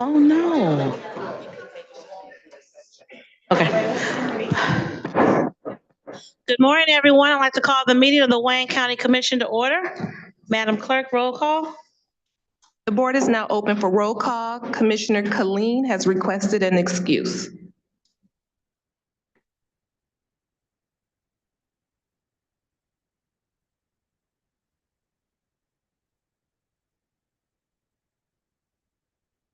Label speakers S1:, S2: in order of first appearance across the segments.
S1: Oh, no. Okay. Good morning, everyone. I'd like to call the meeting of the Wayne County Commission to order. Madam Clerk, roll call.
S2: The board is now open for roll call. Commissioner Colleen has requested an excuse.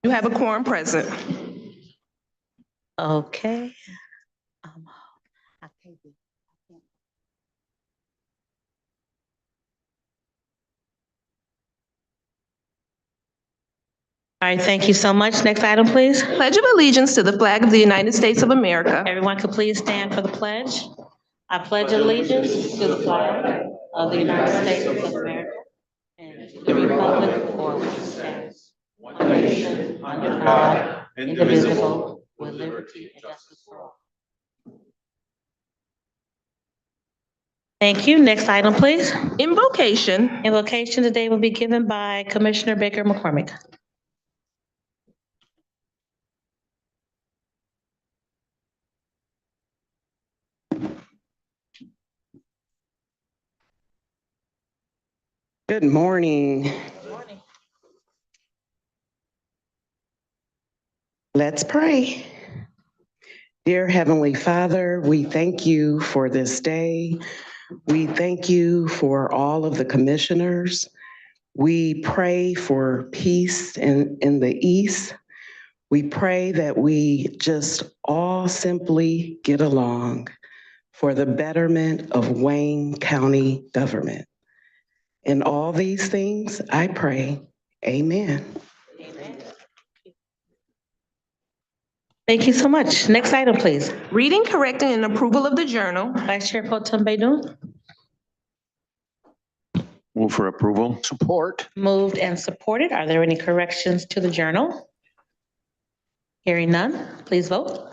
S2: You have a quorum present.
S1: Okay. All right, thank you so much. Next item, please.
S2: Pledge of allegiance to the flag of the United States of America.
S1: Everyone could please stand for the pledge. I pledge allegiance to the flag of the United States of America and to the republic for which it stands, one nation, under God, indivisible, with liberty and justice for all. Thank you. Next item, please.
S2: Invocation.
S1: Invocation today will be given by Commissioner Baker McCormick.
S3: Good morning. Let's pray. Dear Heavenly Father, we thank you for this day. We thank you for all of the commissioners. We pray for peace in the East. We pray that we just all simply get along for the betterment of Wayne County government. In all these things, I pray, amen.
S1: Amen. Thank you so much. Next item, please.
S2: Reading, correcting, and approval of the journal.
S1: Vice Chair Pro Tem Baidoon.
S4: Move for approval. Support.
S1: Moved and supported. Are there any corrections to the journal? Hearing none, please vote.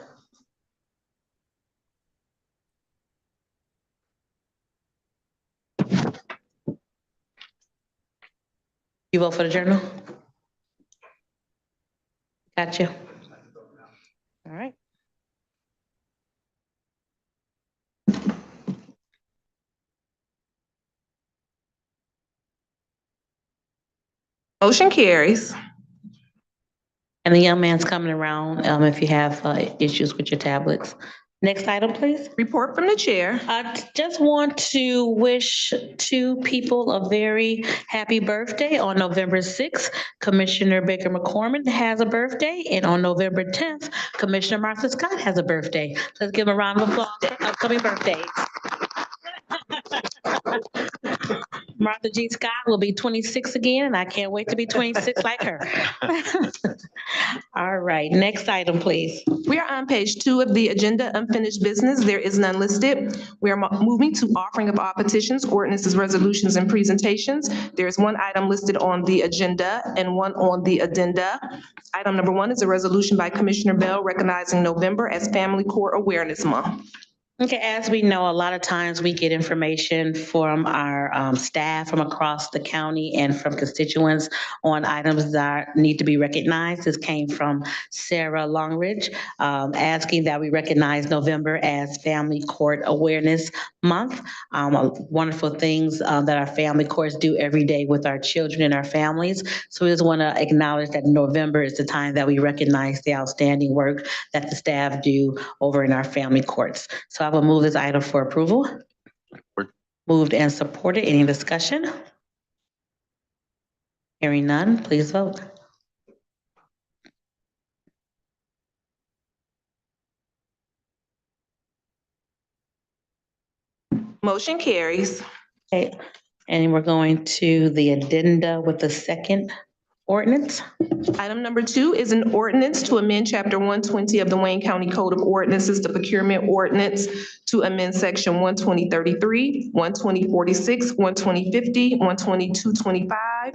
S1: You vote for the journal? Got you. All right.
S2: Motion carries.
S1: And the young man's coming around if you have issues with your tablets. Next item, please.
S2: Report from the chair.
S1: I just want to wish two people a very happy birthday. On November 6th, Commissioner Baker McCormick has a birthday, and on November 10th, Commissioner Martha Scott has a birthday. Let's give them a round of applause for upcoming birthdays. Martha G. Scott will be 26 again, and I can't wait to be 26 like her. All right, next item, please.
S2: We are on page 2 of the agenda, unfinished business. There is none listed. We are moving to offering of all petitions, ordinances, resolutions, and presentations. There is one item listed on the agenda and one on the addenda. Item number 1 is a resolution by Commissioner Bell recognizing November as Family Court Awareness Month.
S1: Okay, as we know, a lot of times we get information from our staff from across the county and from constituents on items that need to be recognized. This came from Sarah Longridge, asking that we recognize November as Family Court Awareness Month. Wonderful things that our family courts do every day with our children and our families. So we just want to acknowledge that November is the time that we recognize the outstanding work that the staff do over in our family courts. So I will move this item for approval. Moved and supported. Any discussion? Hearing none, please vote.
S2: Motion carries.
S1: Okay, and we're going to the addenda with the second ordinance.
S2: Item number 2 is an ordinance to amend Chapter 120 of the Wayne County Code of Ordinances, the procurement ordinance, to amend Section 12033, 12046, 12050, 12225,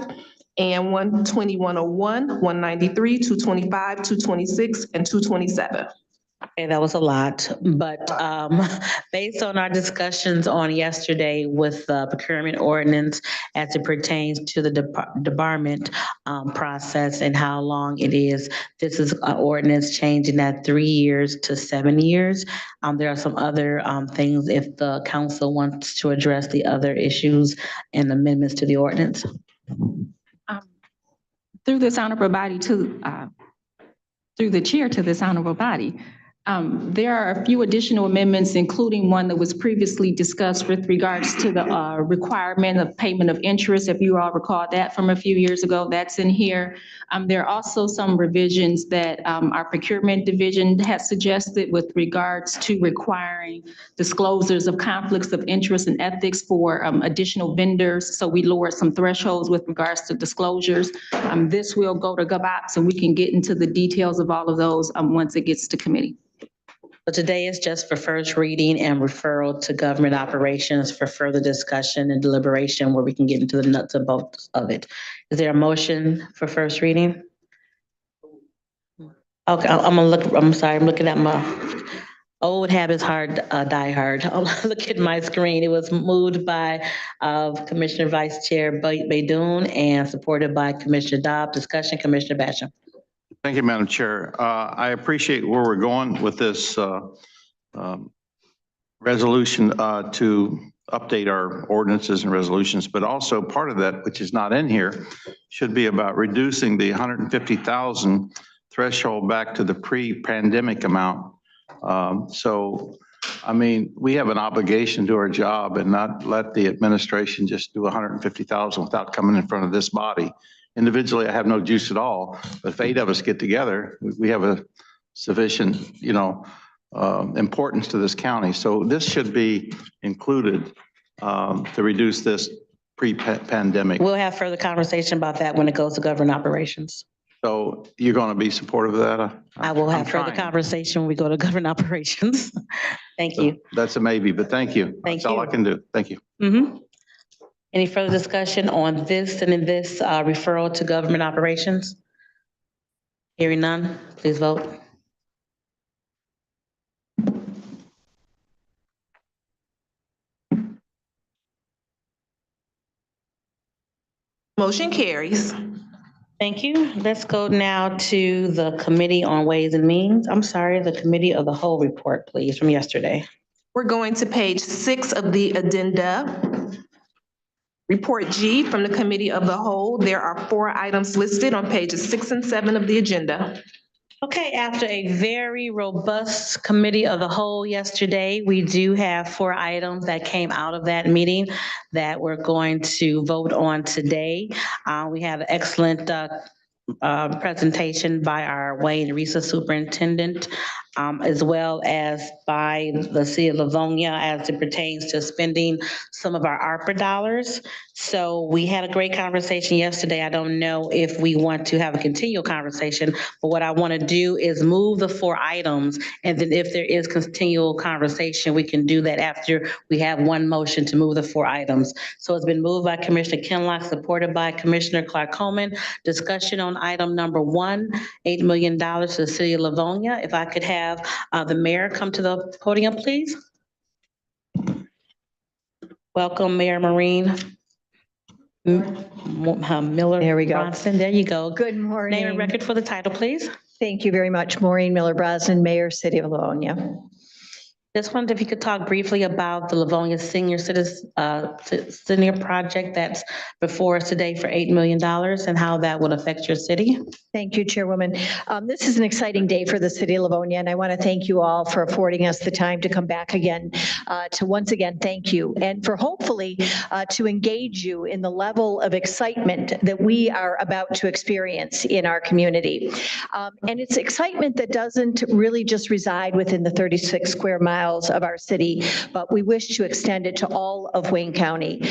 S2: and 12101, 193, 225, 226, and 227.
S1: Okay, that was a lot, but based on our discussions on yesterday with the procurement ordinance as it pertains to the debarment process and how long it is, this is an ordinance changing that 3 years to 7 years. There are some other things if the council wants to address the other issues and amendments to the ordinance.
S5: Through this honorable body through the chair to this honorable body, there are a few additional amendments, including one that was previously discussed with regards to the requirement of payment of interest. If you all recall that from a few years ago, that's in here. There are also some revisions that our procurement division has suggested with regards to requiring disclosures of conflicts of interest and ethics for additional vendors. So we lowered some thresholds with regards to disclosures. This will go to GovOps, and we can get into the details of all of those once it gets to committee.
S1: So today is just for first reading and referral to government operations for further discussion and deliberation where we can get into the nuts and bolts of it. Is there a motion for first reading? Okay, I'm sorry, I'm looking at my old habits die hard. I'll look at my screen. It was moved by Commissioner Vice Chair Baydoun and supported by Commissioner Dobb. Discussion, Commissioner Basham.
S4: Thank you, Madam Chair. I appreciate where we're going with this resolution to update our ordinances and resolutions, but also part of that, which is not in here, should be about reducing the 150,000 threshold back to the pre-pandemic amount. So, I mean, we have an obligation to our job and not let the administration just do 150,000 without coming in front of this body. Individually, I have no juice at all, but if 8 of us get together, we have a sufficient, importance to this county. So this should be included to reduce this pre-pandemic.
S1: We'll have further conversation about that when it goes to government operations.
S4: So you're going to be supportive of that?
S1: I will have
S4: I'm
S1: further
S4: trying.
S1: conversation when we go to government operations. Thank you.
S4: That's a maybe, but thank you.
S1: Thank
S4: That's all
S1: you.
S4: I can do. Thank you.
S1: Any further discussion on this and in this referral to government operations? Hearing none, please vote.
S2: Motion carries.
S1: Thank you. Let's go now to the Committee on Ways and Means. I'm sorry, the Committee of the Whole report, please, from yesterday.
S2: We're going to page 6 of the agenda. Report G from the Committee of the Whole. There are 4 items listed on pages 6 and 7 of the agenda.
S1: Okay, after a very robust Committee of the Whole yesterday, we do have 4 items that came out of that meeting that we're going to vote on today. We had an excellent presentation by our Wayne Risa Superintendent, as well as by the City of Livonia as it pertains to spending some of our ARPA dollars. So we had a great conversation yesterday. I don't know if we want to have a continual conversation, but what I want to do is move the 4 items. And then if there is continual conversation, we can do that after we have one motion to move the 4 items. So it's been moved by Commissioner Kinlock, supported by Commissioner Clark Coleman. Discussion on item number 1, $8 million to the City of Livonia. If I could have the mayor come to the podium, please. Welcome, Mayor Maureen Miller.
S6: There we go.
S1: Bronson. There you go.
S6: Good
S1: Name and
S6: morning.
S1: record for the title, please.
S6: Thank you very much. Maureen Miller-Brosnan, Mayor, City of Livonia.
S1: Just wondered if you could talk briefly about the Livonia Senior Project that's before us today for $8 million and how that would affect your city.
S6: Thank you, Chairwoman. This is an exciting day for the City of Livonia, and I want to thank you all for affording us the time to come back again to once again thank you and for hopefully to engage you in the level of excitement that we are about to experience in our community. And it's excitement that doesn't really just reside within the 36 square miles miles of our city, but we wish to extend it to all of Wayne County.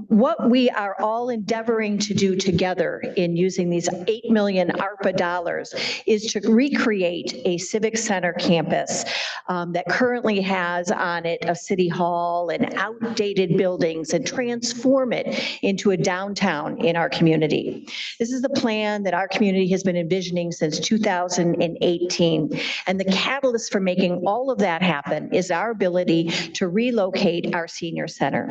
S6: What we are all endeavoring to do together in using these 8 million ARPA dollars is to recreate a civic center campus that currently has on it a city hall and outdated buildings, and transform it into a downtown in our community. This is the plan that our community has been envisioning since 2018. And the catalyst for making all of that happen is our ability to relocate our senior center.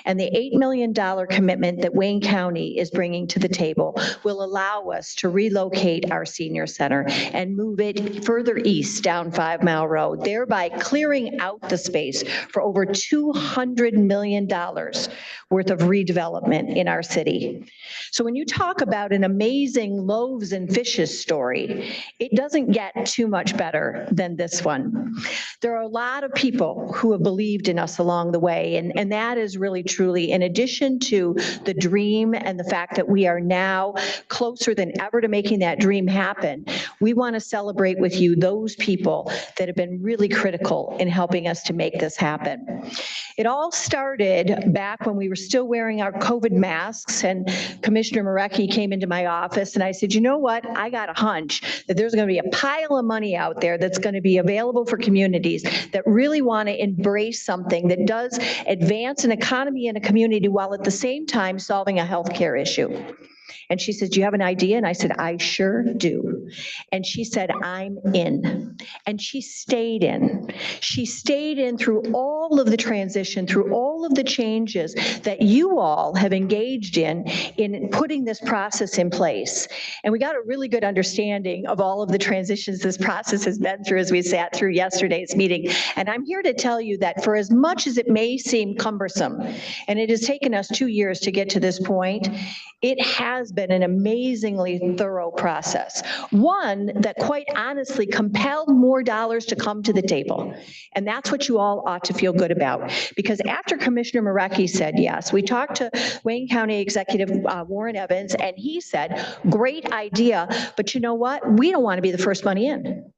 S6: And the $8 million commitment that Wayne County is bringing to the table will allow us to relocate our senior center and move it further east down 5 Mile Road, thereby clearing out the space for over $200 million worth of redevelopment in our city. So when you talk about an amazing loaves and fishes story, it doesn't get too much better than this one. There are a lot of people who have believed in us along the way, and that is really truly, in addition to the dream and the fact that we are now closer than ever to making that dream happen, we want to celebrate with you those people that have been really critical in helping us to make this happen. It all started back when we were still wearing our COVID masks, and Commissioner Marecki came into my office and I said, you know what? I got a hunch that there's going to be a pile of money out there that's going to be available for communities that really want to embrace something that does advance an economy in a community while at the same time solving a healthcare issue. And she said, do you have an idea? And I said, I sure do. And she said, I'm in. And she stayed in. She stayed in through all of the transition, through all of the changes that you all have engaged in putting this process in place. And we got a really good understanding of all of the transitions this process has been through as we sat through yesterday's meeting. And I'm here to tell you that for as much as it may seem cumbersome, and it has taken us 2 years to get to this point, it has been an amazingly thorough process. One that quite honestly compelled more dollars to come to the table. And that's what you all ought to feel good about. Because after Commissioner Marecki said yes, we talked to Wayne County Executive Warren Evans, and he said, great idea, but you know what? We don't want to be the first money in.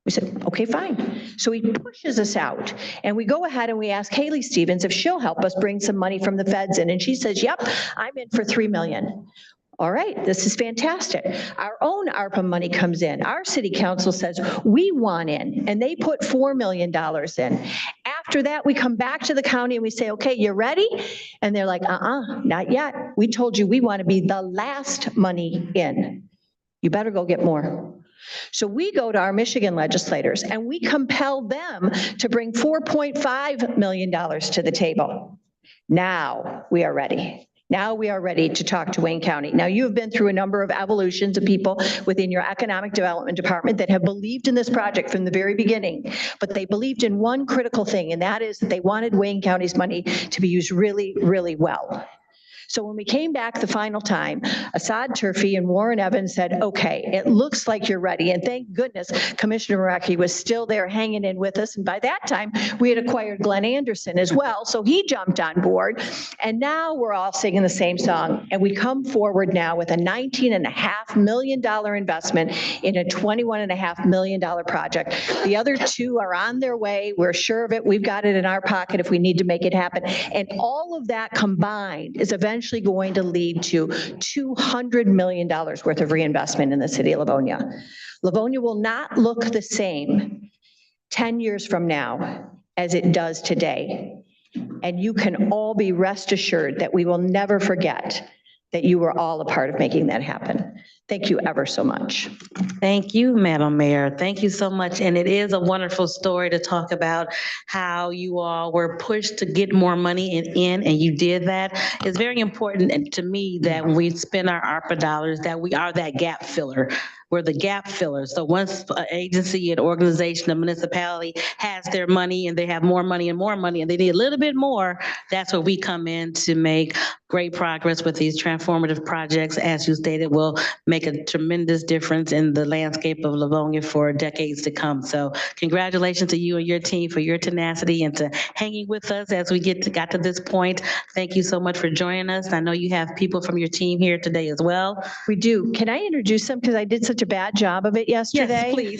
S6: We said, okay, fine. So he pushes us out, and we go ahead and we ask Haley Stevens if she'll help us bring some money from the feds in. And she says, yep, I'm in for $3 million. All right, this is fantastic. Our own ARPA money comes in. Our city council says, we want in, and they put $4 million in. After that, we come back to the county and we say, okay, you ready? And they're like, not yet. We told you we want to be the last money in. You better go get more. So we go to our Michigan legislators and we compel them to bring $4.5 million to the table. Now we are ready. Now we are ready to talk to Wayne County. Now, you have been through a number of evolutions of people within your economic development department that have believed in this project from the very beginning, but they believed in one critical thing, and that is that they wanted Wayne County's money to be used really, really well. So when we came back the final time, Assad Turfi and Warren Evans said, okay, it looks like you're ready. And thank goodness Commissioner Marecki was still there hanging in with us. And by that time, we had acquired Glenn Anderson as well. So he jumped on board. And now we're all singing the same song. And we come forward now with a $19.5 million investment in a $21.5 million project. The other two are on their way. We're sure of it. We've got it in our pocket if we need to make it happen. And all of that combined is eventually going to lead to $200 million worth of reinvestment in the city of Livonia. Livonia will not look the same 10 years from now as it does today. And you can all be rest assured that we will never forget that you were all a part of making that happen. Thank you ever so much.
S1: Thank you, Madam Mayor. Thank you so much. And it is a wonderful story to talk about how you all were pushed to get more money in, and you did that. It's very important to me that when we spend our ARPA dollars, that we are that gap filler. We're the gap fillers. So once an agency, an organization, a municipality has their money and they have more money and they need a little bit more, that's where we come in to make great progress with these transformative projects. As you stated, will make a tremendous difference in the landscape of Livonia for decades to come. So congratulations to you and your team for your tenacity and to hanging with us as we got to this point. Thank you so much for joining us. I know you have people from your team here today as well.
S6: We do. Can I introduce them? Because I did such a bad job of it yesterday.
S1: Yes, please.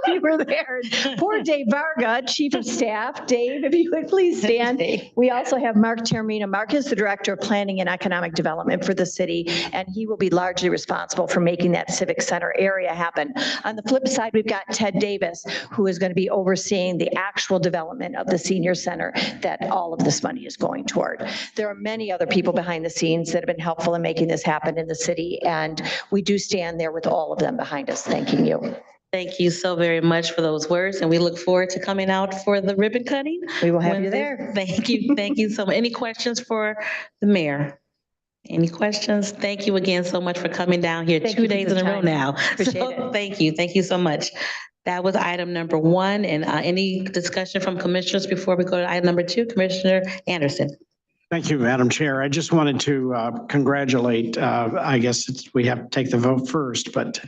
S6: You were there. Poor Dave Varga, Chief of Staff. Dave, if you would please stand. We also have Mark Termina. Mark is the Director of Planning and Economic Development for the city, and he will be largely responsible for making that Civic Center area happen. On the flip side, we've got Ted Davis, who is going to be overseeing the actual development of the senior center that all of this money is going toward. There are many other people behind the scenes that have been helpful in making this happen in the city, and we do stand there with all of them behind us, thanking you.
S1: Thank you so very much for those words, and we look forward to coming out for the ribbon cutting.
S6: We will have
S1: when
S6: you
S1: this-
S6: there.
S1: Thank you. Thank you so much. Any questions for the mayor? Any questions? Thank you again so much for coming down here
S6: Thank
S1: 2
S6: you for
S1: days
S6: the
S1: in a row
S6: time.
S1: now.
S6: Appreciate
S1: So,
S6: it.
S1: thank you. Thank you so much. That was item number 1. And any discussion from commissioners before we go to item number 2? Commissioner Anderson.
S7: Thank you, Madam Chair. I just wanted to congratulate, I guess we have to take the vote first, but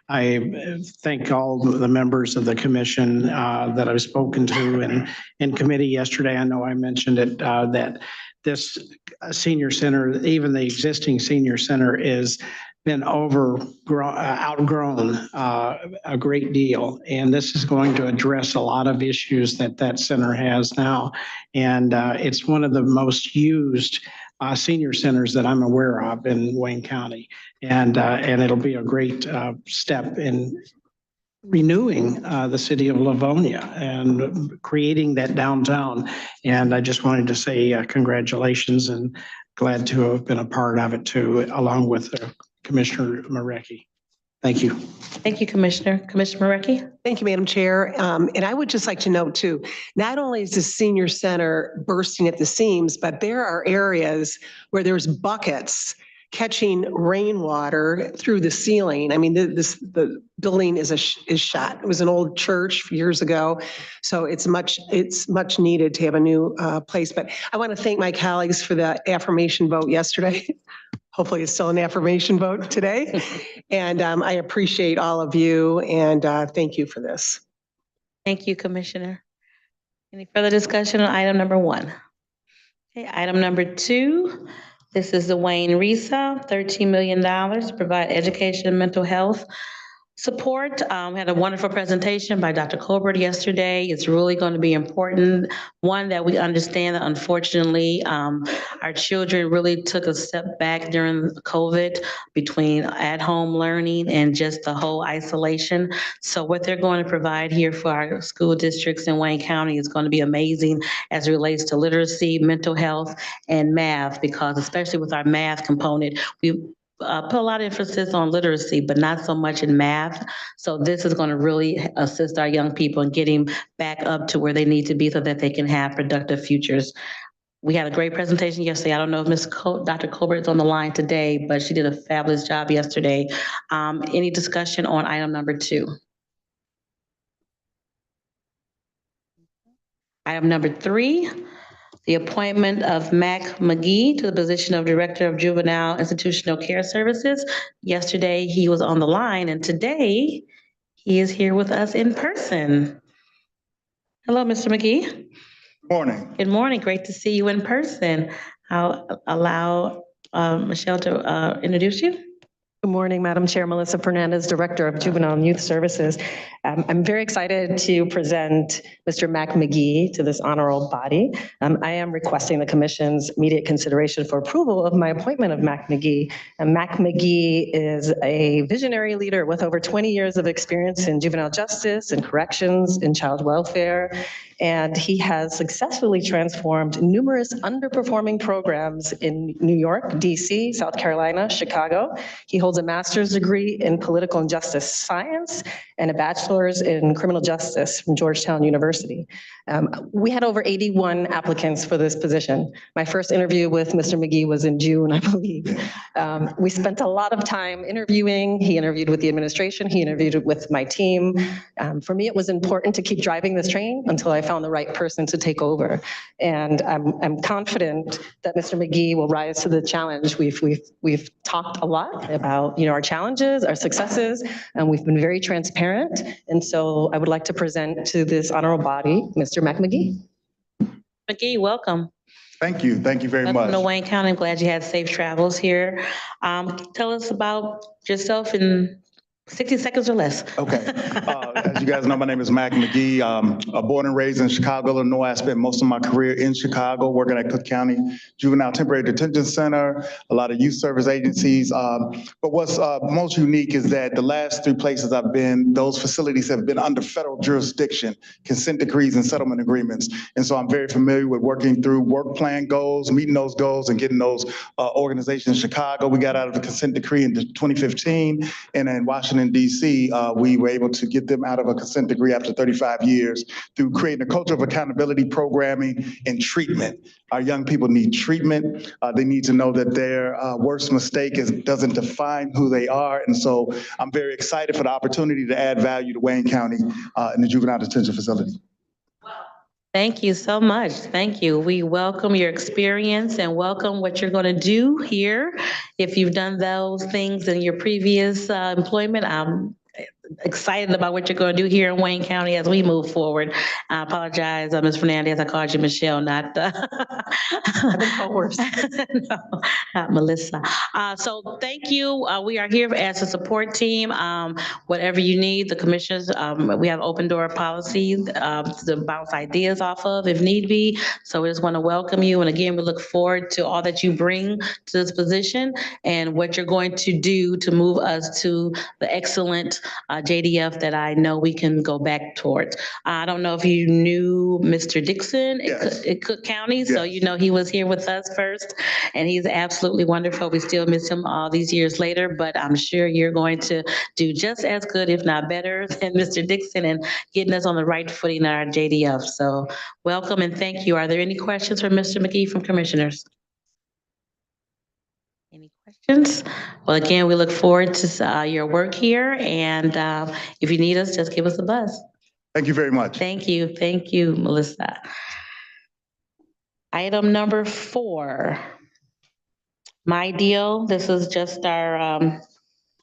S7: I thank all the members of the commission that I've spoken to and in committee yesterday. I know I mentioned it, that this senior center, even the existing senior center, is been outgrown a great deal. And this is going to address a lot of issues that center has now. And it's one of the most used senior centers that I'm aware of in Wayne County. And it'll be a great step in renewing the city of Livonia and creating that downtown. And I just wanted to say congratulations and glad to have been a part of it too, along with Commissioner Marecki. Thank you.
S1: Thank you, Commissioner. Commissioner Marecki?
S8: Thank you, Madam Chair. And I would just like to note too, not only is the senior center bursting at the seams, but there are areas where there's buckets catching rainwater through the ceiling. I mean, the building is shot. It was an old church years ago. So it's much needed to have a new place. But I want to thank my colleagues for the affirmation vote yesterday. Hopefully it's still an affirmation vote today. And I appreciate all of you and thank you for this.
S1: Thank you, Commissioner. Any further discussion on item number 1? Okay, item number 2. This is the Wayne RESA, $13 million to provide education and mental health support. Had a wonderful presentation by Dr. Colbert yesterday. It's really going to be important. One, that we understand that unfortunately, our children really took a step back during COVID between at-home learning and just the whole isolation. So what they're going to provide here for our school districts in Wayne County is going to be amazing as it relates to literacy, mental health, and math, because especially with our math component, we put a lot of emphasis on literacy, but not so much in math. So this is going to really assist our young people in getting back up to where they need to be so that they can have productive futures. We had a great presentation yesterday. I don't know if Dr. Colbert is on the line today, but she did a fabulous job yesterday. Any discussion on item number 2? Item number 3. The appointment of Mac McGee to the position of Director of Juvenile Institutional Care Services. Yesterday, he was on the line, and today he is here with us in person. Hello, Mr. McGee.
S9: Morning.
S1: Good morning. Great to see you in person. I'll allow Michelle to introduce you.
S10: Good morning, Madam Chair. Melissa Fernandez, Director of Juvenile and Youth Services. I'm very excited to present Mr. Mac McGee to this honorable body. I am requesting the Commission's immediate consideration for approval of my appointment of Mac McGee. And Mac McGee is a visionary leader with over 20 years of experience in juvenile justice and corrections, in child welfare, and he has successfully transformed numerous underperforming programs in New York, DC, South Carolina, Chicago. He holds holds a master's degree in political and justice science and a bachelor's in criminal justice from Georgetown University. We had over 81 applicants for this position. My first interview with Mr. McGee was in June, I believe. We spent a lot of time interviewing. He interviewed with the administration. He interviewed with my team. For me, it was important to keep driving this train until I found the right person to take over. And I'm confident that Mr. McGee will rise to the challenge. We've talked a lot about, our challenges, our successes, and we've been very transparent. And so I would like to present to this honorable body, Mr. Mac McGee.
S1: McGee, welcome.
S9: Thank you. Thank you very
S1: Welcome to
S9: much.
S1: Wayne County. I'm glad you had safe travels here. Tell us about yourself in 60 seconds or less.
S9: Okay. As you guys know, my name is Mac McGee. Born and raised in Chicago, Illinois. I spent most of my career in Chicago working at Cook County Juvenile Temporary Detention Center, a lot of youth service agencies. But what's most unique is that the last 3 places I've been, those facilities have been under federal jurisdiction, consent decrees and settlement agreements. And so I'm very familiar with working through work plan goals, meeting those goals and getting those organizations in Chicago. We got out of the consent decree in 2015, and in Washington, D.C., we were able to get them out of a consent decree after 35 years through creating a culture of accountability, programming, and treatment. Our young people need treatment. They need to know that their worst mistake doesn't define who they are. And so I'm very excited for the opportunity to add value to Wayne County in the juvenile detention facility.
S1: Thank you so much. Thank you. We welcome your experience and welcome what you're going to do here. If you've done those things in your previous employment, I'm excited about what you're going to do here in Wayne County as we move forward. I apologize, Ms. Fernandez, I called you Michelle, not
S2: I've been coerced.
S1: no, not Melissa. So thank you. We are here as a support team. Whatever you need, the commissioners, we have open door policies to bounce ideas off of if need be. So we just want to welcome you. And again, we look forward to all that you bring to this position and what you're going to do to move us to the excellent JDF that I know we can go back towards. I don't know if you knew Mr. Dixon at Cook County, so you know he was here with us first, and he's absolutely wonderful. We still miss him all these years later, but I'm sure you're going to do just as good, if not better, than Mr. Dixon and getting us on the right footing in our JDF. So welcome and thank you. Are there any questions for Mr. McGee from commissioners? Any questions? Well, again, we look forward to your work here, and if you need us, just give us a buzz.
S9: Thank you very much.
S1: Thank you, Melissa. Item number 4, My Deal. This is just our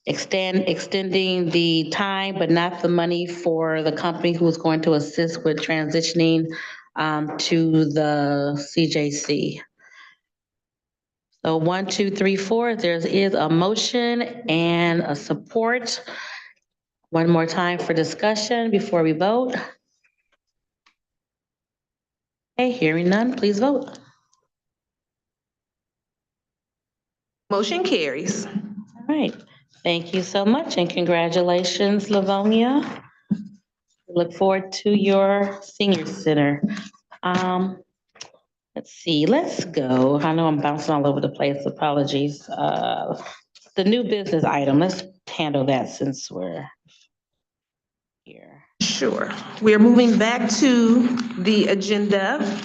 S1: extending the time, but not the money for the company who's going to assist with transitioning to the CJC. So 1, 2, 3, 4, there is a motion and a support. One more time for discussion before we vote. Okay, hearing none, please vote.
S2: Motion carries.
S1: All right, thank you so much and congratulations, Livonia. We look forward to your senior center. Let's see, let's go. I know I'm bouncing all over the place, apologies. The new business item, let's handle that since we're here.
S2: Sure. We are moving back to the agenda.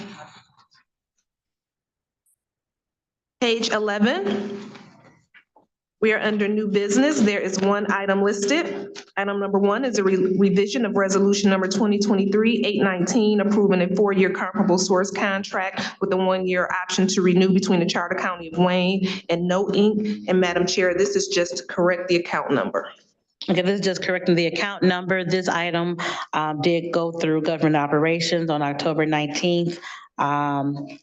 S2: Page 11. We are under new business. There is one item listed. Item number 1 is a revision of resolution number 2023-819, approving a 4-year comparable source contract with a 1-year option to renew between the Charter County of Wayne and No Inc. And Madam Chair, this is just to correct the account number.
S1: Okay, this is just correcting the account number. This item did go through government operations on October 19th.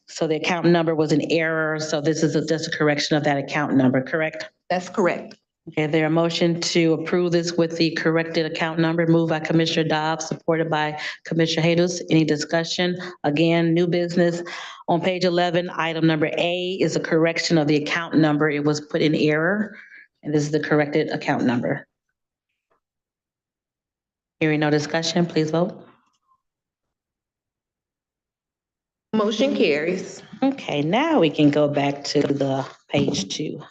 S1: So the account number was an error. So this is just a correction of that account number, correct?
S2: That's correct.
S1: Okay, there a motion to approve this with the corrected account number moved by Commissioner Dobbs, supported by Commissioner Hados. Any discussion? Again, new business. On page 11, item number A is a correction of the account number. It was put in error, and this is the corrected account number. Hearing no discussion, please vote.
S2: Motion carries.
S1: Okay, now we can go back to the page 2.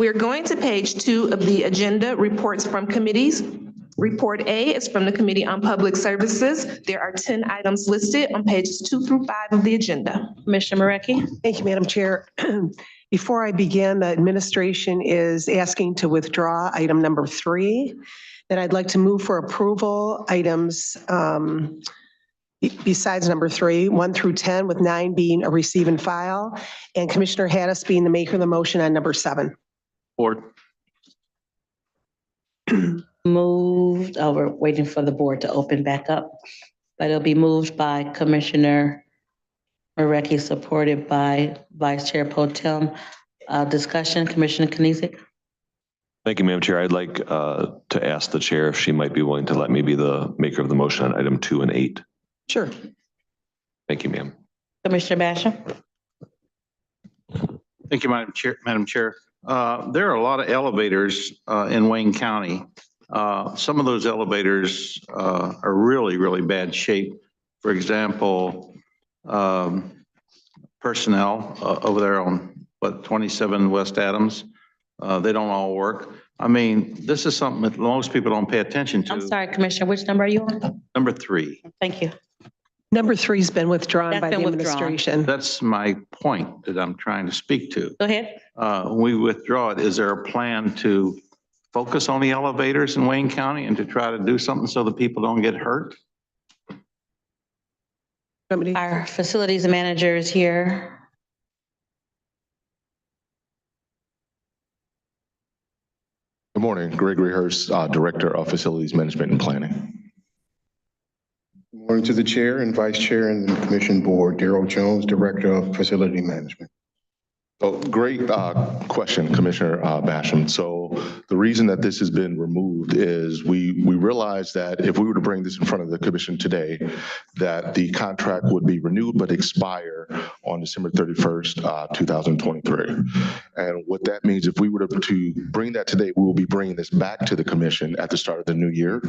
S2: We are going to page 2 of the agenda, reports from committees. Report A is from the Committee on Public Services. There are 10 items listed on pages 2 through 5 of the agenda.
S1: Commissioner Marecki?
S8: Thank you, Madam Chair. Before I begin, the administration is asking to withdraw item number 3. Then I'd like to move for approval items besides number 3, 1 through 10, with 9 being a receive and file, and Commissioner Hattis being the maker of the motion on number 7.
S4: Board.
S1: Moved, we're waiting for the board to open back up, but it'll be moved by Commissioner Marecki, supported by Vice Chair Potem. Discussion, Commissioner Knizik.
S11: Thank you, Madam Chair. I'd like to ask the chair if she might be willing to let me be the maker of the motion on item 2 and 8.
S8: Sure.
S11: Thank you, ma'am.
S1: Commissioner Basham?
S4: Thank you, Madam Chair. There are a lot of elevators in Wayne County. Some of those elevators are really, really bad shape. For example, personnel over there on 27 West Adams, they don't all work. I mean, this is something that most people don't pay attention to.
S1: I'm sorry, Commissioner, which number are you on?
S4: Number 3.
S1: Thank you.
S8: Number 3's been withdrawn
S1: That's
S8: by the
S1: been withdrawn.
S8: administration.
S4: That's my point that I'm trying to speak to.
S1: Go ahead.
S4: When we withdraw it, is there a plan to focus on the elevators in Wayne County and to try to do something so that people don't get hurt?
S1: Our facilities manager is here.
S12: Good morning, Gregory Hurst, Director of Facilities Management and Planning.
S13: Good morning to the Chair and Vice Chair and the Commission Board, Darrell Jones, Director of Facility Management.
S12: So great question, Commissioner Basham. So the reason that this has been removed is we realized that if we were to bring this in front of the commission today, that the contract would be renewed but expire on December 31st, 2023. And what that means, if we were to bring that today, we will be bringing this back to the commission at the start of the new year.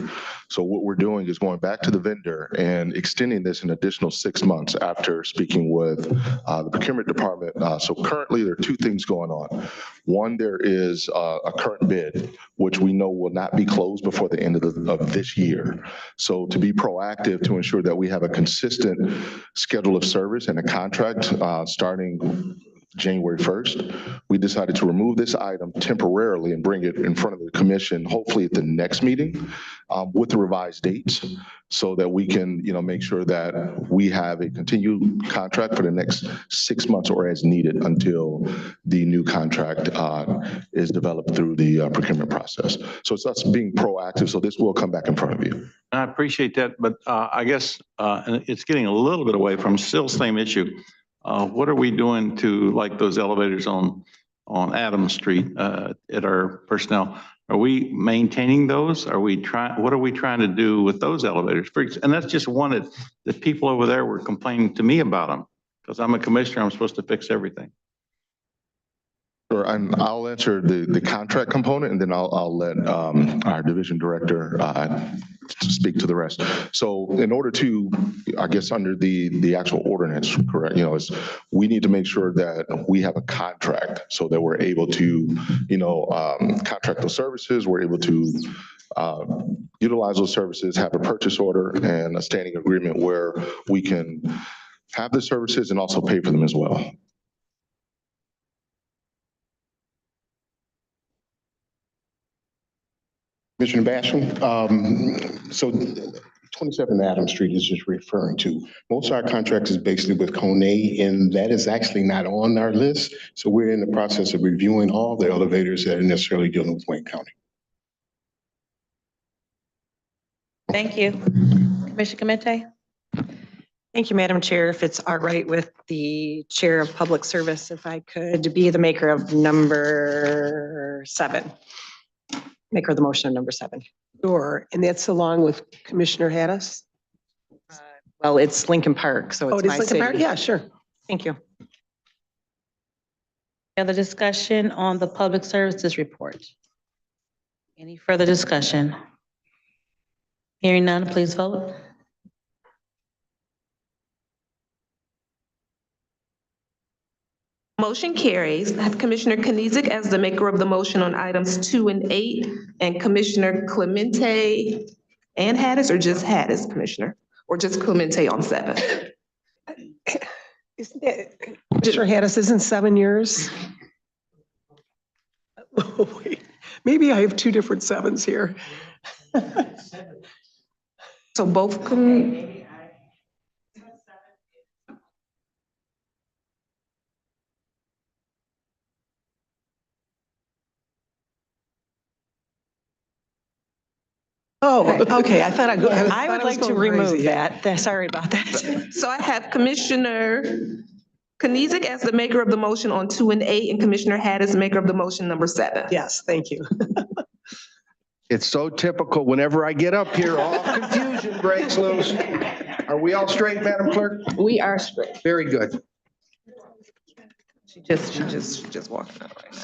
S12: So what we're doing is going back to the vendor and extending this an additional 6 months after speaking with the procurement department. So currently, there are 2 things going on. One, there is a current bid, which we know will not be closed before the end of this year. So to be proactive to ensure that we have a consistent schedule of service and a contract starting January 1st, we decided to remove this item temporarily and bring it in front of the commission, hopefully at the next meeting with the revised dates, so that we can, make sure that we have a continued contract for the next 6 months or as needed until the new contract is developed through the procurement process. So it's us being proactive. So this will come back in front of you.
S4: I appreciate that, but I guess it's getting a little bit away from still same issue. What are we doing to, like, those elevators on Adams Street at our personnel? Are we maintaining those? What are we trying to do with those elevators? And that's just one that people over there were complaining to me about them, because I'm a commissioner, I'm supposed to fix everything.
S12: Sure, and I'll answer the contract component, and then I'll let our division director speak to the rest. So in order to, I guess, under the actual ordinance, correct, is we need to make sure that we have a contract so that we're able to, contract those services, we're able to utilize those services, have a purchase order and a standing agreement where we can have the services and also pay for them as well.
S13: Commissioner Basham, so 27 Adams Street is just referring to. Most of our contracts is basically with Kone, and that is actually not on our list. So we're in the process of reviewing all the elevators that are necessarily dealing with Wayne County.
S1: Thank you. Commissioner Clemente?
S10: Thank you, Madam Chair. If it's all right with the Chair of Public Service, if I could be the maker of number 7. Maker of the motion on number 7.
S8: Sure, and that's along with Commissioner Hattis?
S10: Well, it's Lincoln Park, so
S8: Oh,
S10: it's
S8: it
S10: my
S8: is Lincoln Park?
S10: city.
S8: Yeah, sure.
S10: Thank you.
S1: Any other discussion on the public services report? Any further discussion? Hearing none, please vote.
S2: Motion carries. I have Commissioner Kenizik as the maker of the motion on items 2 and 8, and Commissioner Clemente and Hattis, or just Hattis, Commissioner? Or just Clemente on 7?
S8: Isn't it, Commissioner Hattis, isn't 7 years? Oh, wait. Maybe I have two different 7s here.
S2: So both,
S8: Oh, okay, I thought
S10: I would like to remove that. Sorry about that.
S2: so I have Commissioner Kenizik as the maker of the motion on 2 and 8, and Commissioner Hattis, maker of the motion number 7.
S8: Yes, thank you.
S14: It's so typical. Whenever I get up here, all confusion breaks loose. Are we all straight, Madam Clerk?
S2: We are straight.
S14: Very good.
S2: She just walking out right now.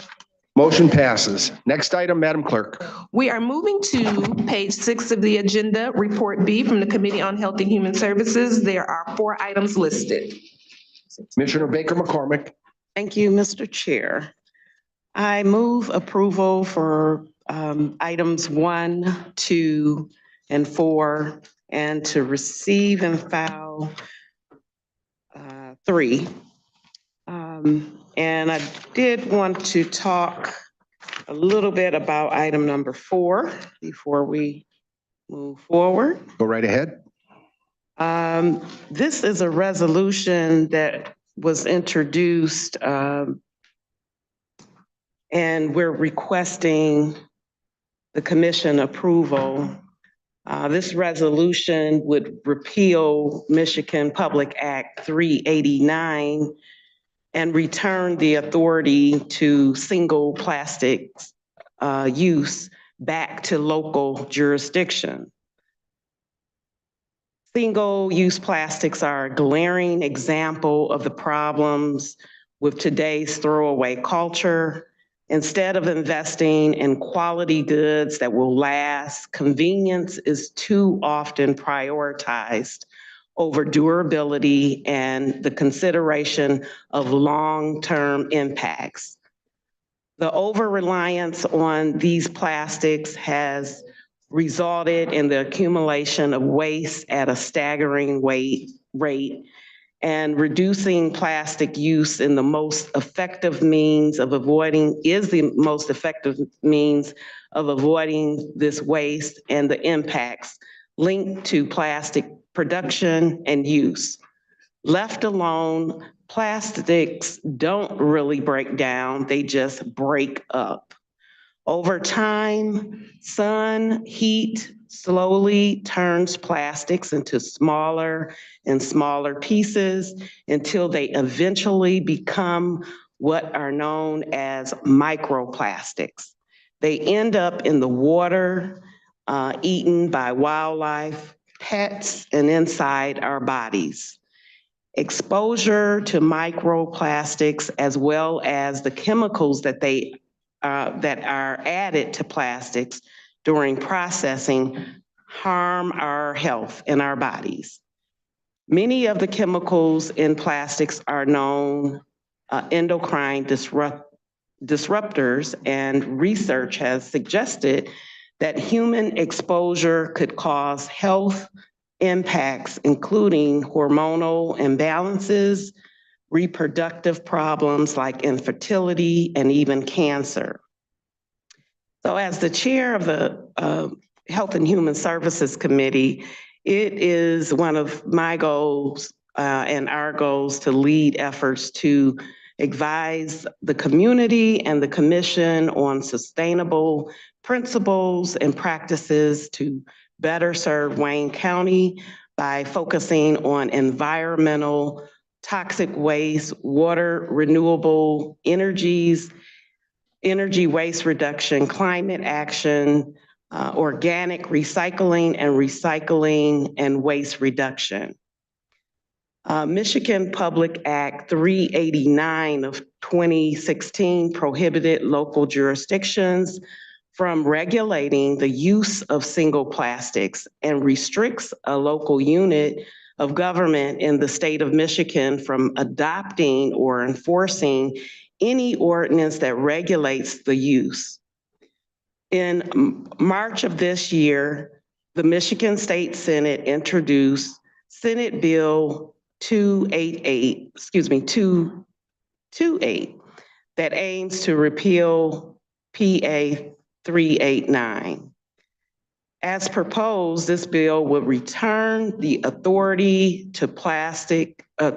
S14: Motion passes. Next item, Madam Clerk.
S2: We are moving to page 6 of the agenda, Report B from the Committee on Health and Human Services. There are 4 items listed.
S14: Commissioner Baker McCormick.
S3: Thank you, Mr. Chair. I move approval for items 1, 2, and 4, and to receive and file 3. And I did want to talk a little bit about item number 4 before we move forward.
S14: Go right ahead.
S3: This is a resolution that was introduced, and we're requesting the commission approval. This resolution would repeal Michigan Public Act 389 and return the authority to single plastics use back to local jurisdiction. Single-use plastics are a glaring example of the problems with today's throwaway culture. Instead of investing in quality goods that will last, convenience is too often prioritized over durability and the consideration of long-term impacts. The over-reliance on these plastics has resulted in the accumulation of waste at a staggering rate, and reducing plastic use in the most effective means of avoiding this waste and the impacts linked to plastic production and use. Left alone, plastics don't really break down, they just break up. Over time, sun, heat slowly turns plastics into smaller and smaller pieces until they eventually become what are known as microplastics. They end up in the water, eaten by wildlife, pets, and inside our bodies. Exposure to microplastics, as well as the chemicals that are added to plastics during processing, harm our health and our bodies. Many of the chemicals in plastics are known endocrine disruptors, and research has suggested that human exposure could cause health impacts, including hormonal imbalances, reproductive problems like infertility, and even cancer. So as the chair of the Health and Human Services Committee, it is one of my goals and our goals to lead efforts to advise the community and the commission on sustainable principles and practices to better serve Wayne County by focusing on environmental, toxic waste, water, renewable energies, energy waste reduction, climate action, organic recycling and waste reduction. Michigan Public Act 389 of 2016 prohibited local jurisdictions from regulating the use of single plastics and restricts a local unit of government in the state of Michigan from adopting or enforcing any ordinance that regulates the use. In March of this year, the Michigan State Senate introduced Senate Bill 228 that aims to repeal PA 389. As proposed, this bill would return the authority to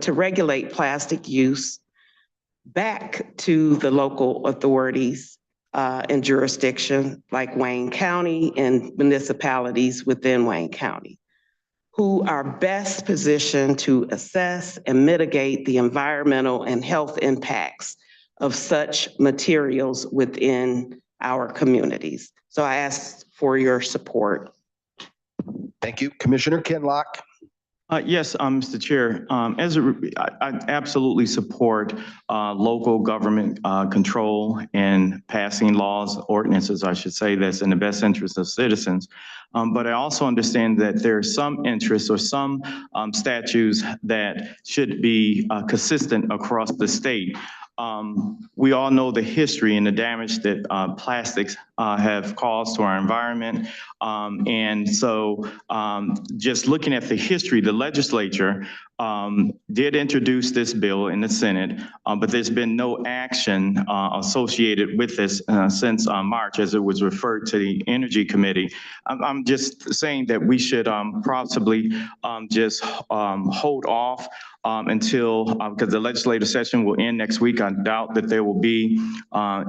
S3: regulate plastic use back to the local authorities and jurisdiction like Wayne County and municipalities within Wayne County, who are best positioned to assess and mitigate the environmental and health impacts of such materials within our communities. So I ask for your support.
S14: Thank you. Commissioner Kinlock.
S15: Yes, Mr. Chair. I absolutely support local government control and passing laws, ordinances, I should say, that's in the best interest of citizens. But I also understand that there are some interests or some statutes that should be consistent across the state. We all know the history and the damage that plastics have caused to our environment. And so just looking at the history, the legislature did introduce this bill in the Senate, but there's been no action associated with this since March, as it was referred to the Energy Committee. I'm just saying that we should possibly just hold off until, because the legislative session will end next week. I doubt that there will be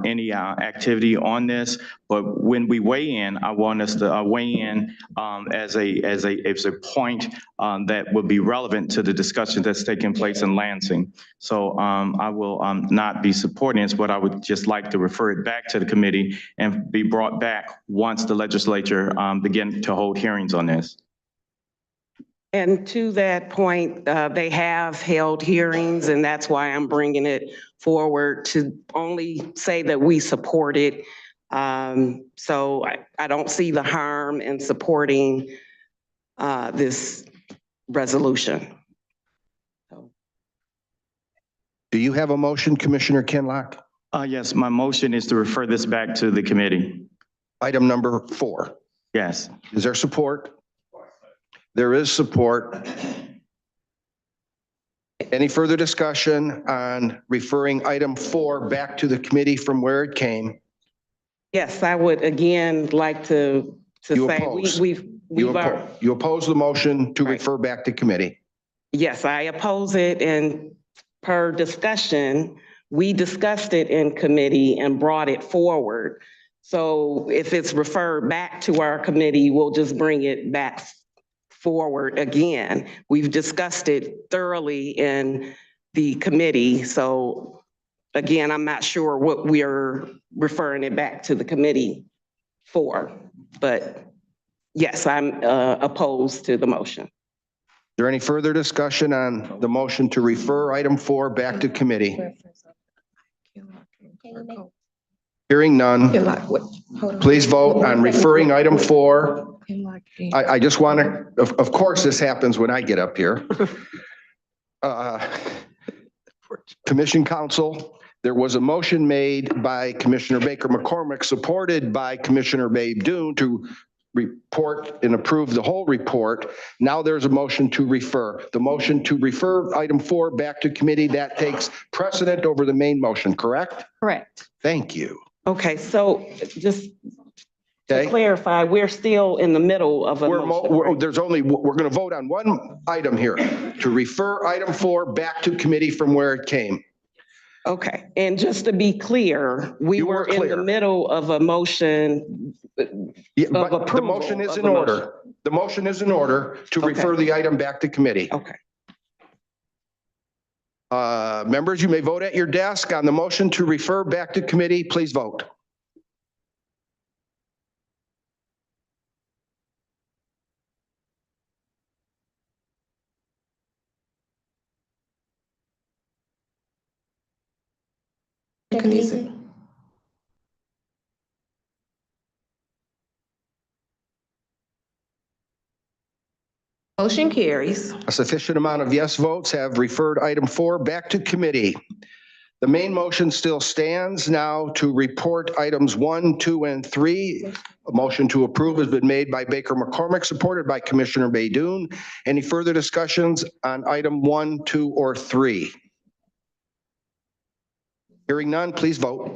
S15: any activity on this, but when we weigh in, I want us to weigh in as a point that would be relevant to the discussion that's taking place in Lansing. So I will not be supporting this, but I would just like to refer it back to the committee and be brought back once the legislature begin to hold hearings on this.
S3: And to that point, they have held hearings, and that's why I'm bringing it forward to only say that we support it. So I don't see the harm in supporting this resolution.
S14: Do you have a motion, Commissioner Kinlock?
S15: Yes, my motion is to refer this back to the committee.
S14: Item number 4.
S15: Yes.
S14: Is there support? There is support. Any further discussion on referring item 4 back to the committee from where it came?
S3: Yes, I would again like to
S14: You
S3: say
S14: oppose.
S3: we've
S14: You oppose the motion to refer back to committee?
S3: Yes, I oppose it, and per discussion, we discussed it in committee and brought it forward. So if it's referred back to our committee, we'll just bring it back forward again. We've discussed it thoroughly in the committee. So again, I'm not sure what we're referring it back to the committee for, but yes, I'm opposed to the motion.
S14: Is there any further discussion on the motion to refer item 4 back to committee? Hearing none, please vote on referring item 4. I just want to, of course, this happens when I get up here. Commission Council, there was a motion made by Commissioner Baker McCormick, supported by Commissioner Babe Dune to report and approve the whole report. Now there's a motion to refer. The motion to refer item 4 back to committee, that takes precedent over the main motion, correct?
S5: Correct.
S14: Thank you.
S3: Okay, so just to
S14: Okay.
S3: clarify, we're still in the middle of a motion.
S14: We're going to vote on one item here, to refer item 4 back to committee from where it came.
S3: Okay, and just to be clear, we were in the middle of a motion
S14: Yeah,
S3: of
S14: but the
S3: approval
S14: motion is
S3: of
S14: in
S3: the
S14: order. The motion is in order to refer the item back to committee.
S3: Okay.
S14: Members, you may vote at your desk on the motion to refer back to committee. Please vote.
S2: Motion carries.
S14: A sufficient amount of yes votes have referred item 4 back to committee. The main motion still stands now to report items 1, 2, and 3. A motion to approve has been made by Baker McCormick, supported by Commissioner Baydoun. Any further discussions on item 1, 2, or 3? Hearing none, please vote.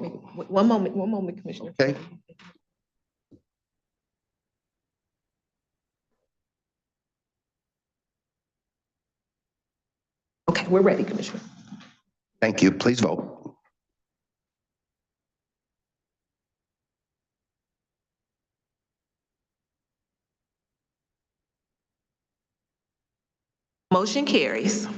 S2: One moment, Commissioner.
S14: Okay.
S2: Okay, we're ready, Commissioner.
S14: Thank you. Please vote.
S2: Motion carries.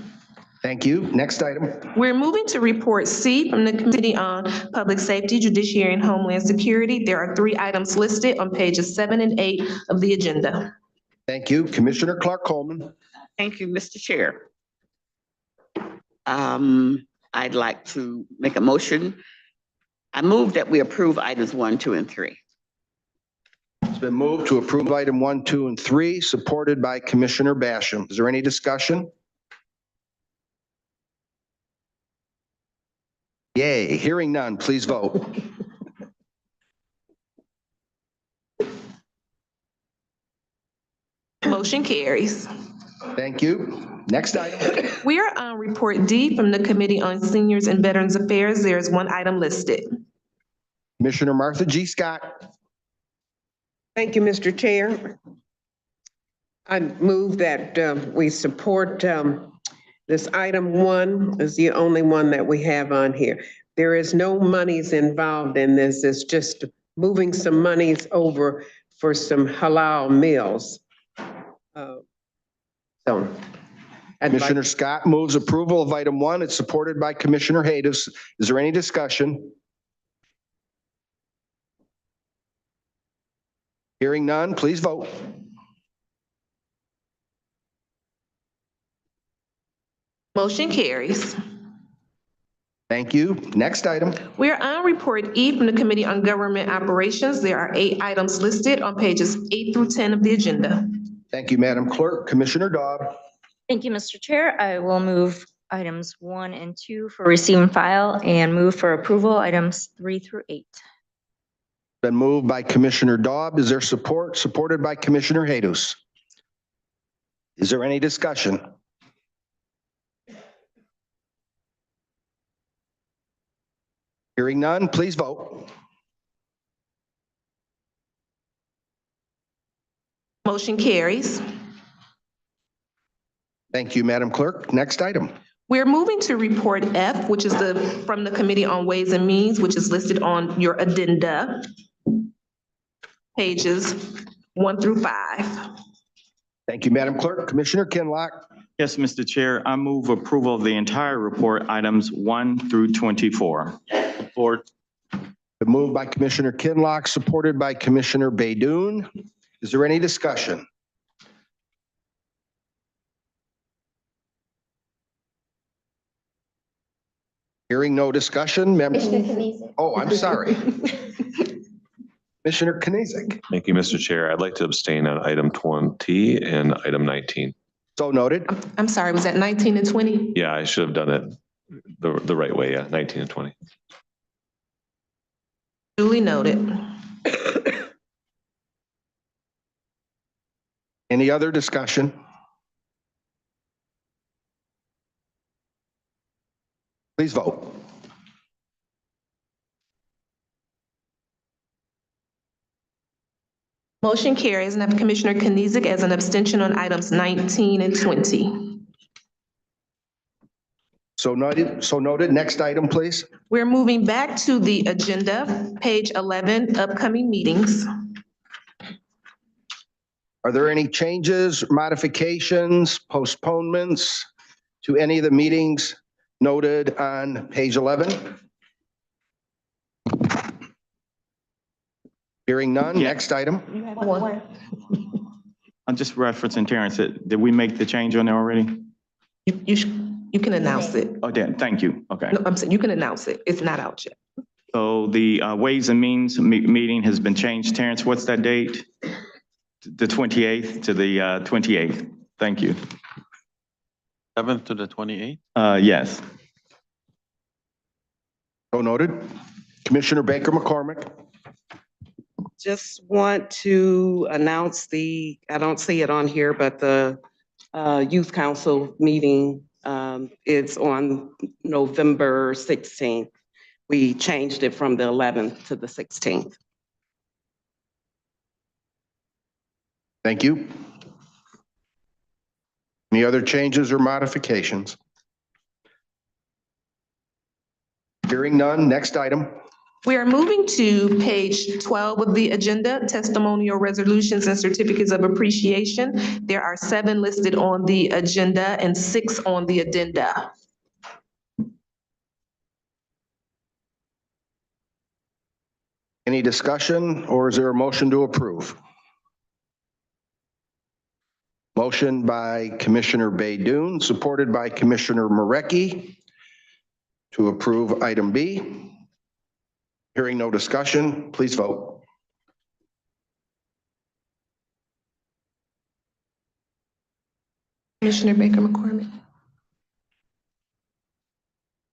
S14: Thank you. Next item.
S2: We're moving to report C from the Committee on Public Safety, Judiciary, and Homeland Security. There are 3 items listed on pages 7 and 8 of the agenda.
S14: Thank you. Commissioner Clark Coleman.
S16: Thank you, Mr. Chair. I'd like to make a motion. I move that we approve items 1, 2, and 3.
S14: It's been moved to approve item 1, 2, and 3, supported by Commissioner Basham. Is there any discussion? Yay. Hearing none, please vote.
S2: Motion carries.
S14: Thank you. Next item.
S2: We are on report D from the Committee on Seniors and Veterans Affairs. There is 1 item listed.
S14: Commissioner Martha G. Scott.
S17: Thank you, Mr. Chair. I move that we support this item 1 is the only one that we have on here. There is no monies involved in this. It's just moving some monies over for some halal meals.
S14: Commissioner Scott moves approval of item 1. It's supported by Commissioner Haydes. Is there any discussion? Hearing none, please vote.
S2: Motion carries.
S14: Thank you. Next item.
S2: We are on report E from the Committee on Government Operations. There are 8 items listed on pages 8 through 10 of the agenda.
S14: Thank you, Madam Clerk. Commissioner Daub.
S18: Thank you, Mr. Chair. I will move items 1 and 2 for receive and file and move for approval items 3 through 8.
S14: Been moved by Commissioner Daub. Is there support? Supported by Commissioner Haydos. Is there any discussion? Hearing none, please vote.
S2: Motion carries.
S14: Thank you, Madam Clerk. Next item.
S2: We're moving to report F, which is from the Committee on Ways and Means, which is listed on your addenda, pages 1 through 5.
S14: Thank you, Madam Clerk. Commissioner Kinlock.
S15: Yes, Mr. Chair, I move approval of the entire report, items 1 through 24. Support.
S14: Been moved by Commissioner Kinlock, supported by Commissioner Baydoun. Is there any discussion? Hearing no discussion, oh, I'm sorry. Commissioner Knizik.
S11: Thank you, Mr. Chair. I'd like to abstain on item 20 and item 19.
S14: So noted.
S2: I'm sorry, was that 19 and 20?
S11: Yeah, I should have done it the right way. Yeah, 19 and 20.
S2: Duly noted.
S14: Any other discussion? Please vote.
S2: Motion carries, and I have Commissioner Knizik as an abstention on items 19 and 20.
S14: So noted. Next item, please.
S2: We're moving back to the agenda, page 11, upcoming meetings.
S14: Are there any changes, modifications, postponements to any of the meetings noted on page 11? Hearing none. Next item.
S15: I'm just referencing Terrence. Did we make the change on there already?
S2: You can announce it.
S15: Oh, Dan, thank you. Okay.
S2: No, I'm saying you can announce it. It's not out yet.
S15: So the Ways and Means meeting has been changed. Terrence, what's that date? The 28th to the 28th. Thank you.
S4: 7th to the 28th?
S15: Yes.
S14: So noted. Commissioner Baker McCormick.
S3: Just want to announce I don't see it on here, but the Youth Council meeting is on November 16th. We changed it from the 11th to the 16th.
S14: Thank you. Any other changes or modifications? Hearing none, next item.
S2: We are moving to page 12 of the agenda, testimonial resolutions and certificates of appreciation. There are 7 listed on the agenda and 6 on the addenda.
S14: Any discussion or is there a motion to approve? Motion by Commissioner Baydoun, supported by Commissioner Marecki to approve item B. Hearing no discussion, please vote.
S2: Commissioner Baker McCormick.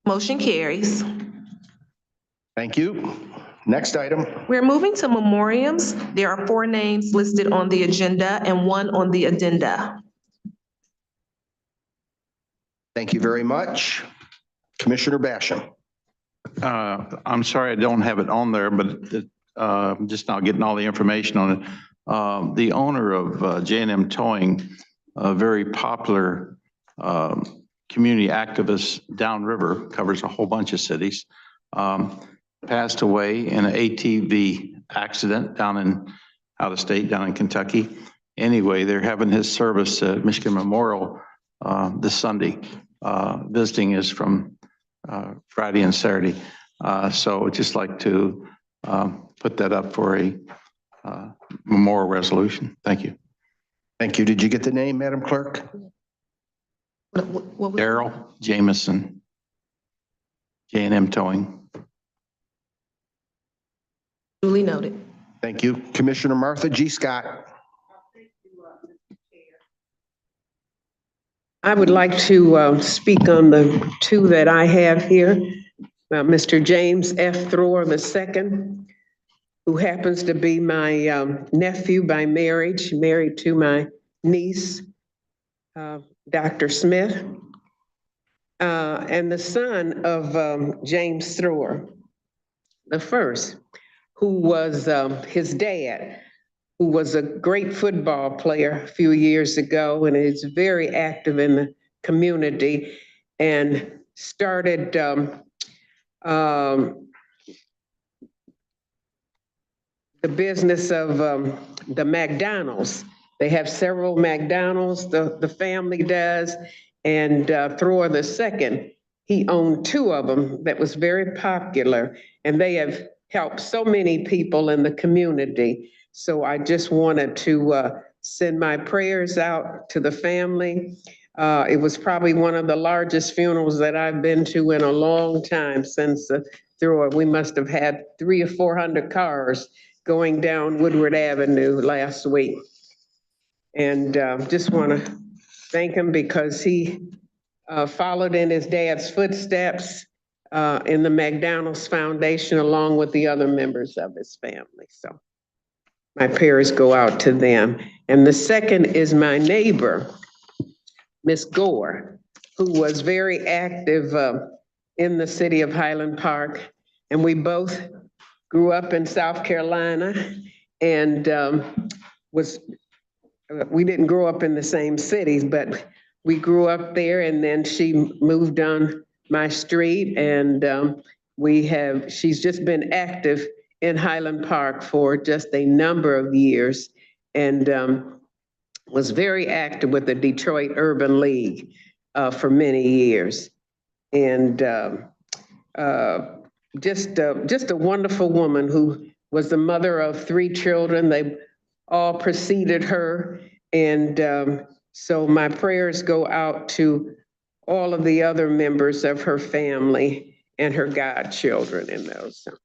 S2: Motion carries.
S14: Thank you. Next item.
S2: We're moving to memoriams. There are 4 names listed on the agenda and 1 on the addenda.
S14: Thank you very much. Commissioner Basham.
S4: I'm sorry I don't have it on there, but I'm just now getting all the information on it. The owner of J&M Towing, a very popular community activist downriver, covers a whole bunch of cities, passed away in an ATV accident out of state, down in Kentucky. Anyway, they're having his service at Michigan Memorial this Sunday. Visiting is from Friday and Saturday. So I'd just like to put that up for a memorial resolution. Thank you.
S14: Thank you. Did you get the name, Madam Clerk?
S4: Daryl Jameson, J&M Towing.
S2: Duly noted.
S14: Thank you. Commissioner Martha G. Scott.
S17: I would like to speak on the 2 that I have here. Mr. James F. Throer II, who happens to be my nephew by marriage, married to my niece, Dr. Smith, and the son of James Throer the first, who was his dad, who was a great football player a few years ago and is very active in the community and started the business of the McDonald's. They have several McDonald's, the family does, and Throer II, he owned 2 of them that was very popular, and they have helped so many people in the community. So I just wanted to send my prayers out to the family. It was probably one of the largest funerals that I've been to in a long time since Throer. We must have had 300 or 400 cars going down Woodward Avenue last week. And just want to thank him because he followed in his dad's footsteps in the McDonald's Foundation along with the other members of his family. So my prayers go out to them. And the second is my neighbor, Miss Gore, who was very active in the city of Highland Park. And we both grew up in South Carolina and we didn't grow up in the same cities, but we grew up there, and then she moved on my street, and she's just been active in Highland Park for just a number of years, and was very active with the Detroit Urban League for many years. And just a wonderful woman who was the mother of 3 children. They all preceded her. And so my prayers go out to all of the other members of her family and her godchildren in those. So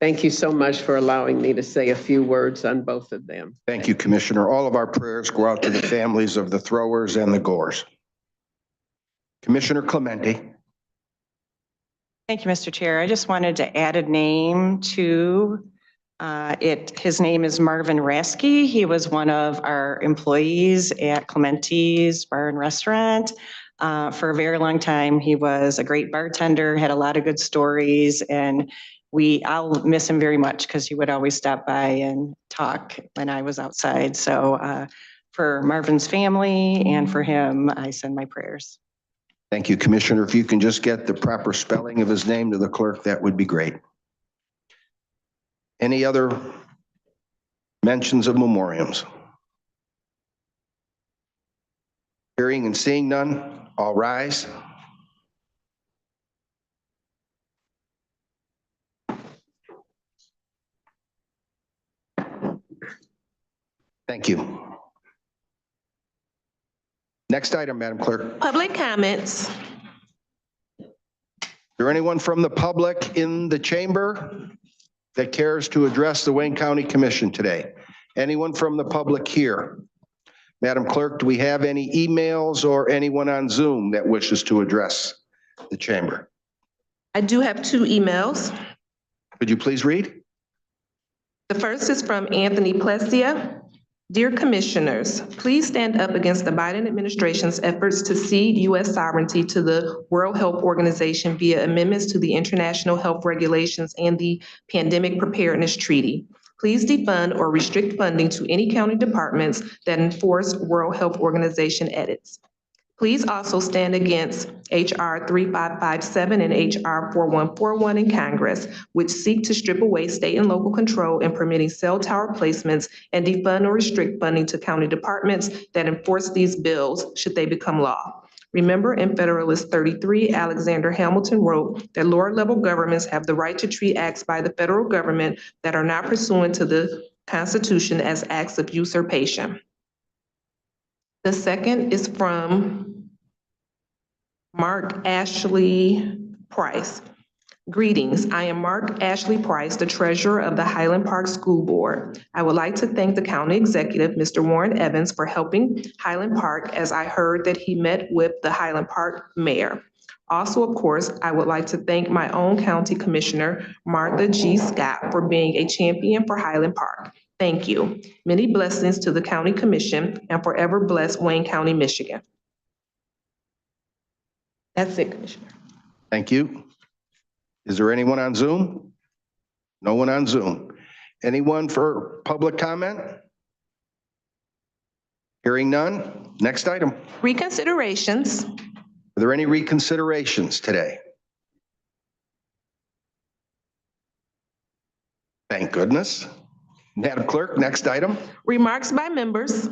S17: Thank you so much for allowing me to say a few words on both of them.
S14: Thank you, Commissioner. All of our prayers go out to the families of the throwers and the gores. Commissioner Clemente.
S19: Thank you, Mr. Chair. I just wanted to add a name to it. His name is Marvin Rasky. He was one of our employees at Clemente's Bar and Restaurant. For a very long time, he was a great bartender, had a lot of good stories, and I'll miss him very much because he would always stop by and talk when I was outside. So for Marvin's family and for him, I send my prayers.
S14: Thank you, Commissioner. If you can just get the proper spelling of his name to the clerk, that would be great. Any other mentions of memoriams? Hearing and seeing none, all rise. Thank you. Next item, Madam Clerk.
S2: Public comments.
S14: Is there anyone from the public in the chamber that cares to address the Wayne County Commission today? Anyone from the public here? Madam Clerk, do we have any emails or anyone on Zoom that wishes to address the chamber?
S2: I do have 2 emails.
S14: Could you please read?
S2: The first is from Anthony Plessia. Dear Commissioners, please stand up against the Biden administration's efforts to cede U.S. sovereignty to the World Health Organization via amendments to the international health regulations and the Pandemic Preparedness Treaty. Please defund or restrict funding to any county departments that enforce World Health Organization edits. Please also stand against H.R. 3557 and H.R. 4141 in Congress, which seek to strip away state and local control in permitting cell tower placements and defund or restrict funding to county departments that enforce these bills should they become law. Remember, in Federalist 33, Alexander Hamilton wrote that lower level governments have the right to treat acts by the federal government that are not pursuant to the Constitution as acts of usurpation. The second is from Mark Ashley Price. Greetings, I am Mark Ashley Price, the treasurer of the Highland Park School Board. I would like to thank the county executive, Mr. Warren Evans, for helping Highland Park, as I heard that he met with the Highland Park mayor. Also, of course, I would like to thank my own county commissioner, Martha G. Scott, for being a champion for Highland Park. Thank you. Many blessings to the county commission and forever bless Wayne County, Michigan. That's it, Commissioner.
S14: Thank you. Is there anyone on Zoom? No one on Zoom. Anyone for public comment? Hearing none. Next item.
S2: Reconsiderations.
S14: Are there any reconsiderations today? Thank goodness. Madam Clerk, next item.
S2: Remarks by members.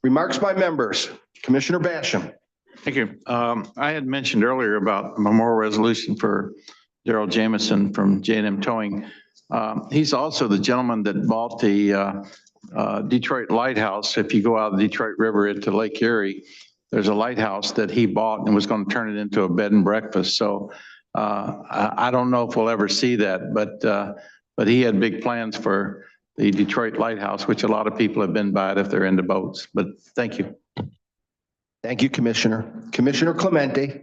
S14: Remarks by members. Commissioner Basham.
S4: Thank you. I had mentioned earlier about a memorial resolution for Daryl Jamison from J&M Towing. He's also the gentleman that bought the Detroit Lighthouse. If you go out of the Detroit River into Lake Erie, there's a lighthouse that he bought and was going to turn it into a bed and breakfast. So I don't know if we'll ever see that, but he had big plans for the Detroit Lighthouse, which a lot of people have been by it if they're into boats. But thank you.
S14: Thank you, Commissioner. Commissioner Clemente.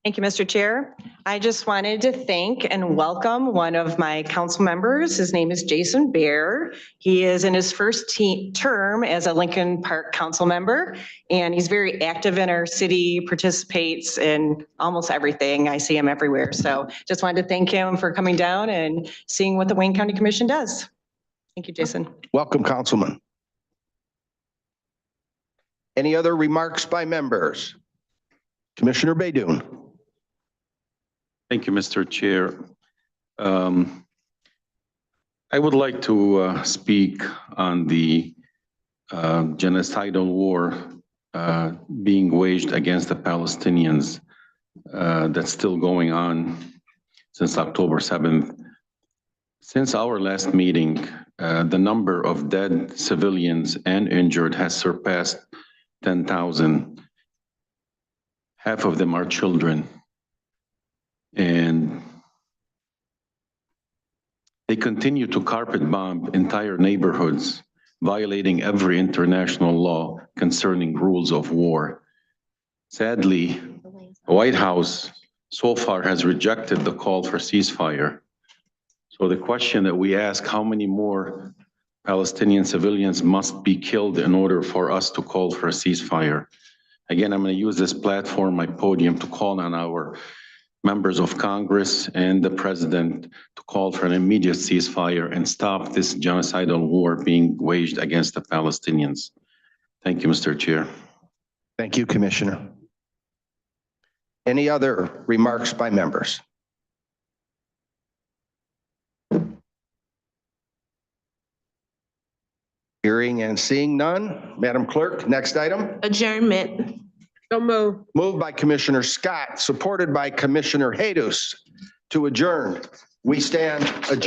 S19: Thank you, Mr. Chair. I just wanted to thank and welcome one of my council members. His name is Jason Bear. He is in his first term as a Lincoln Park council member, and he's very active in our city, participates in almost everything. I see him everywhere. So just wanted to thank him for coming down and seeing what the Wayne County Commission does. Thank you, Jason.
S14: Welcome, Councilman. Any other remarks by members? Commissioner Baydoun.
S20: Thank you, Mr. Chair. I would like to speak on the genocidal war being waged against the Palestinians that's still going on since October 7th. Since our last meeting, the number of dead civilians and injured has surpassed 10,000. Half of them are children. And They continue to carpet bomb entire neighborhoods, violating every international law concerning rules of war. Sadly, the White House so far has rejected the call for ceasefire. So the question that we ask, how many more Palestinian civilians must be killed in order for us to call for a ceasefire? Again, I'm going to use this platform, my podium, to call on our members of Congress and the president to call for an immediate ceasefire and stop this genocidal war being waged against the Palestinians. Thank you, Mr. Chair.
S14: Thank you, Commissioner. Any other remarks by members? Hearing and seeing none. Madam Clerk, next item.
S2: Adjournment.
S17: So move.
S14: Moved by Commissioner Scott, supported by Commissioner Jesus to adjourn. We stand adjourned.